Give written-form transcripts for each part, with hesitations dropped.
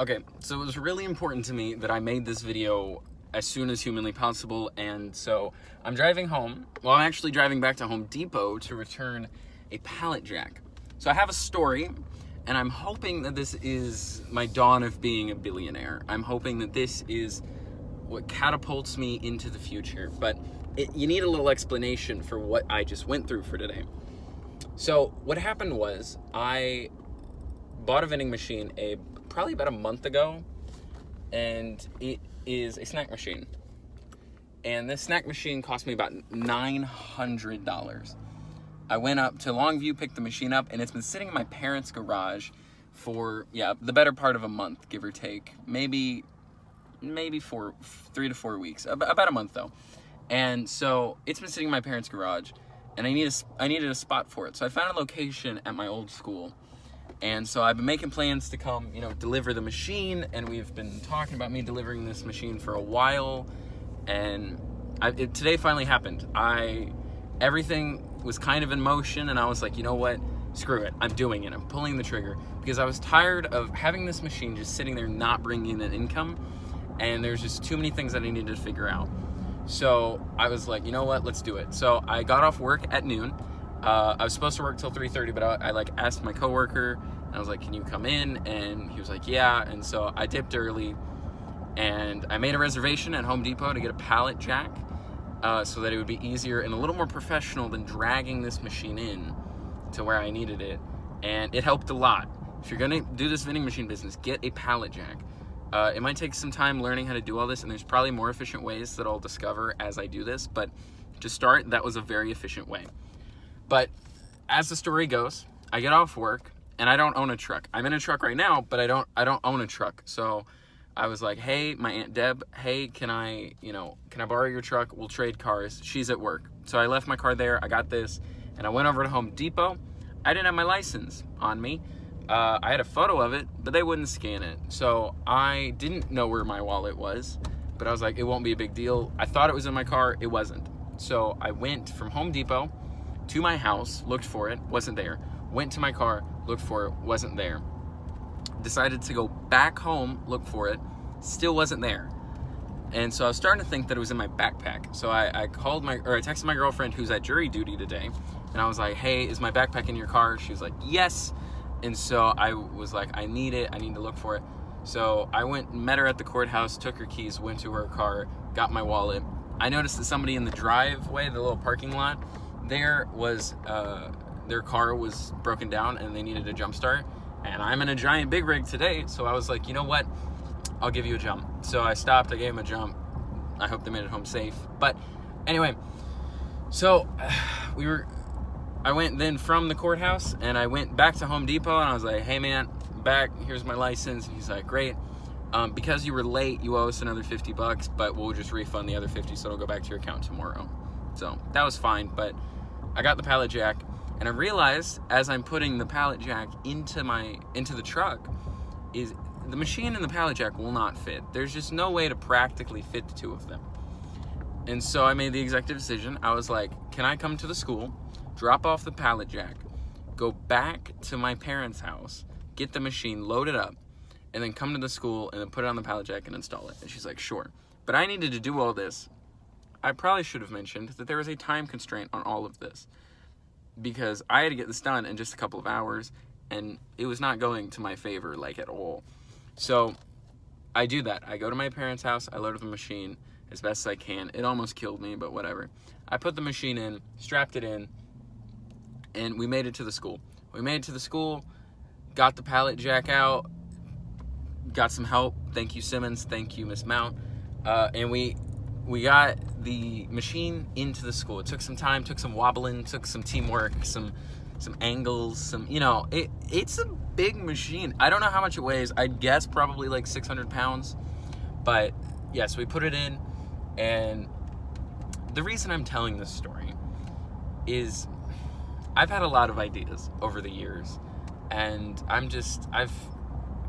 Okay, so it was really important to me that I made this video as soon as humanly possible, and so I'm driving home. Well, I'm actually driving back to Home Depot to return a pallet jack. So I have a story, and I'm hoping that this is my dawn of being a billionaire. I'm hoping that this is what catapults me into the future, but you need a little explanation for what I just went through for today. So what happened was I bought a vending machine probably about a month ago, and it is a snack machine. And this snack machine cost me about $900. I went up to Longview, picked the machine up, and it's been sitting in my parents' garage for, the better part of a month, give or take. Maybe 3 to 4 weeks, about a month though. And so it's been sitting in my parents' garage, and I needed a spot for it. So I found a location at my old school. And so I've been making plans to come, deliver the machine, and we've been talking about me delivering this machine for a while, and today finally happened. Everything was kind of in motion, and I was like, you know what, screw it, I'm doing it, I'm pulling the trigger, because I was tired of having this machine just sitting there not bringing in an income, and there's just too many things that I needed to figure out. So I was like, you know what, let's do it. So I got off work at noon. I was supposed to work till 3:30, but I asked my coworker, and I was like, can you come in? And he was like, yeah. And so I dipped early, and I made a reservation at Home Depot to get a pallet jack, so that it would be easier and a little more professional than dragging this machine in to where I needed it. And it helped a lot. If you're gonna do this vending machine business, get a pallet jack. It might take some time learning how to do all this, and there's probably more efficient ways that I'll discover as I do this, but to start, that was a very efficient way. But as the story goes, I get off work, and I don't own a truck. I'm in a truck right now, but I don't own a truck. So I was like, hey, my Aunt Deb, hey, can I borrow your truck? We'll trade cars. She's at work. So I left my car there. I got this, and I went over to Home Depot. I didn't have my license on me. I had a photo of it, but they wouldn't scan it. So I didn't know where my wallet was, but I was like, it won't be a big deal. I thought it was in my car. It wasn't. So I went from Home Depot to my house, looked for it, wasn't there. Went to my car, looked for it, wasn't there. Decided to go back home, look for it, still wasn't there. And so I was starting to think that it was in my backpack. So I texted my girlfriend who's at jury duty today, and I was like, hey, is my backpack in your car? She was like, yes. And so I was like, I need it, I need to look for it. So I went, met her at the courthouse, took her keys, went to her car, got my wallet. I noticed that somebody in the driveway, the little parking lot, their car was broken down and they needed a jump start. And I'm in a giant big rig today, so I was like, you know what? I'll give you a jump. So I stopped, I gave him a jump. I hope they made it home safe. But anyway, so I went then from the courthouse, and I went back to Home Depot, and I was like, hey man, back, here's my license. And he's like, great. Because you were late, you owe us another $50, but we'll just refund the other 50, so it'll go back to your account tomorrow. So that was fine, but I got the pallet jack, and I realized as I'm putting the pallet jack into the truck, is the machine and the pallet jack will not fit. There's just no way to practically fit the two of them. And so I made the executive decision. I was like, can I come to the school, drop off the pallet jack, go back to my parents' house, get the machine loaded up, and then come to the school and then put it on the pallet jack and install it? And she's like, sure. But I needed to do all this. I probably should have mentioned that there was a time constraint on all of this, because I had to get this done in just a couple of hours, and it was not going to my favor, like, at all. So I do that. I go to my parents' house, I load up the machine as best as I can. It almost killed me, but whatever. I put the machine in, strapped it in, and we made it to the school. We made it to the school, got the pallet jack out, got some help. Thank you, Simmons. Thank you, Miss Mount. And we got the machine into the school. It took some time, took some wobbling, took some teamwork, some angles, it's a big machine. I don't know how much it weighs. I'd guess probably like 600 pounds. But yes, we put it in, and the reason I'm telling this story is I've had a lot of ideas over the years, and I've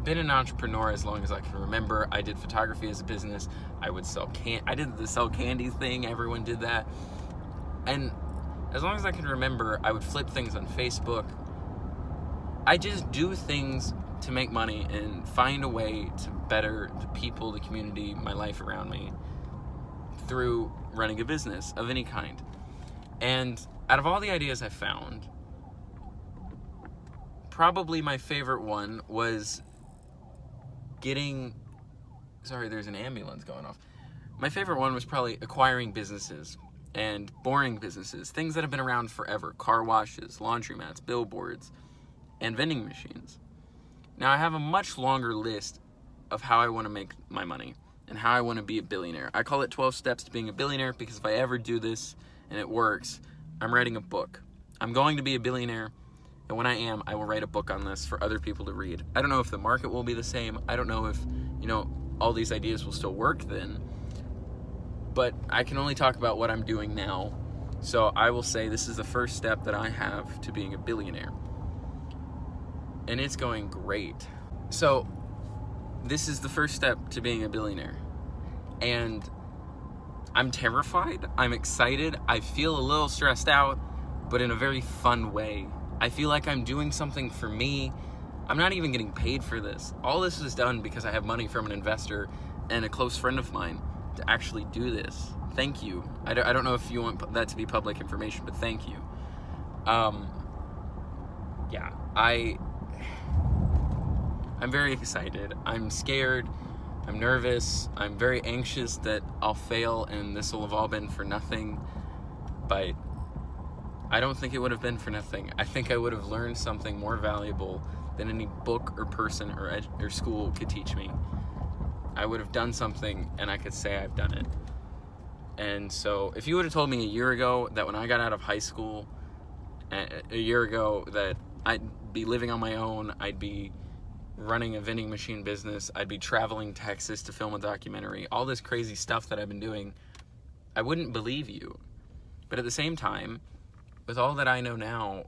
been an entrepreneur as long as I can remember. I did photography as a business. I did the sell candy thing. Everyone did that. And as long as I can remember, I would flip things on Facebook. I just do things to make money and find a way to better the people, the community, my life around me through running a business of any kind. And out of all the ideas I found, probably my favorite one was there's an ambulance going off. My favorite one was probably acquiring businesses and boring businesses, things that have been around forever: car washes, laundromats, billboards, and vending machines. Now, I have a much longer list of how I want to make my money and how I want to be a billionaire. I call it 12 steps to being a billionaire because if I ever do this and it works, I'm writing a book. I'm going to be a billionaire, and when I am, I will write a book on this for other people to read. I don't know if the market will be the same. I don't know if, all these ideas will still work then, but I can only talk about what I'm doing now. So I will say this is the first step that I have to being a billionaire. And it's going great. So this is the first step to being a billionaire. And I'm terrified. I'm excited. I feel a little stressed out, but in a very fun way. I feel like I'm doing something for me. I'm not even getting paid for this. All this was done because I have money from an investor and a close friend of mine to actually do this. Thank you. I don't know if you want that to be public information, but thank you. I'm very excited. I'm scared. I'm nervous. I'm very anxious that I'll fail and this will have all been for nothing. But I don't think it would have been for nothing. I think I would have learned something more valuable than any book or person or school could teach me. I would have done something and I could say I've done it. And so if you would have told me a year ago that when I got out of high school, a year ago, that I'd be living on my own, I'd be running a vending machine business, I'd be traveling Texas to film a documentary, all this crazy stuff that I've been doing, I wouldn't believe you. But at the same time, with all that I know now,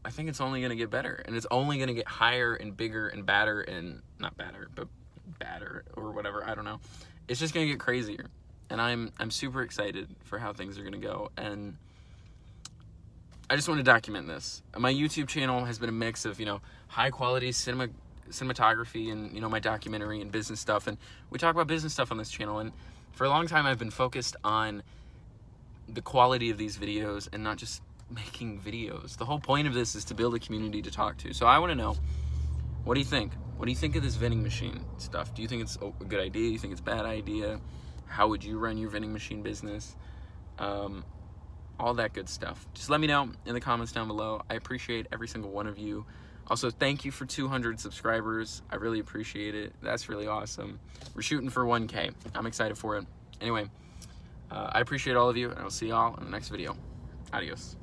I think it's only going to get better, and it's only going to get higher and bigger and badder, and not badder, but badder or whatever, I don't know. It's just going to get crazier, and I'm super excited for how things are going to go, and I just want to document this. My YouTube channel has been a mix of, high quality cinematography and, my documentary and business stuff, and we talk about business stuff on this channel, and for a long time I've been focused on the quality of these videos and not just making videos. The whole point of this is to build a community to talk to. So I want to know, what do you think? What do you think of this vending machine stuff? Do you think it's a good idea? Do you think it's a bad idea? How would you run your vending machine business? All that good stuff. Just let me know in the comments down below. I appreciate every single one of you. Also, thank you for 200 subscribers. I really appreciate it. That's really awesome. We're shooting for 1K. I'm excited for it. Anyway, I appreciate all of you, and I'll see y'all in the next video. Adios.